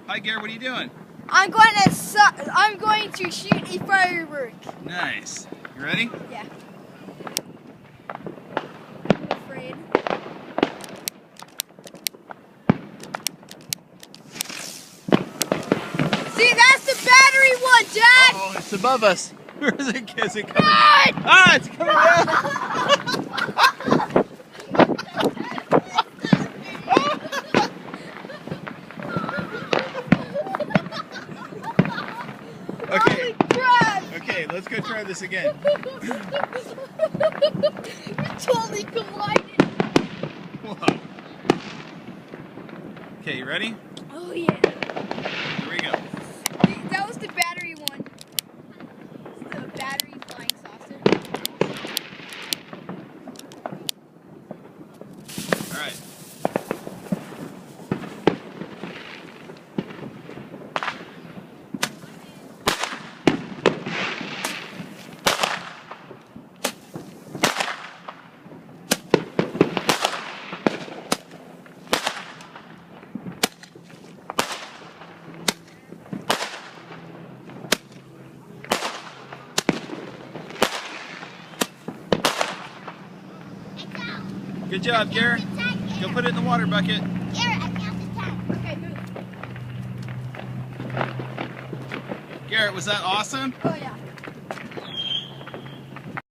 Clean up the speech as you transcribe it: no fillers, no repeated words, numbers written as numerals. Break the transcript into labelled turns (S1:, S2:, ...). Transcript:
S1: Hi, Garrett. What are you doing?
S2: I'm going to shoot a firework.
S1: Nice. You ready?
S2: Yeah. I'm afraid. See, that's the battery one, Dad.
S1: Uh-oh, it's above us. Where is it? Is it coming?
S2: Run!
S1: Ah, it's coming down. Okay.
S2: Holy crap!
S1: Okay, let's go try this again.
S2: You totally collided.
S1: Whoa. Okay, you ready?
S2: Oh yeah.
S1: Here we go.
S2: That was the battery one. The battery flying saucer.
S1: All right. Good job, Garrett. Go put it in the water bucket.
S3: Garrett, I counted 10.
S2: Okay, move.
S1: Garrett, was that awesome?
S2: Oh yeah.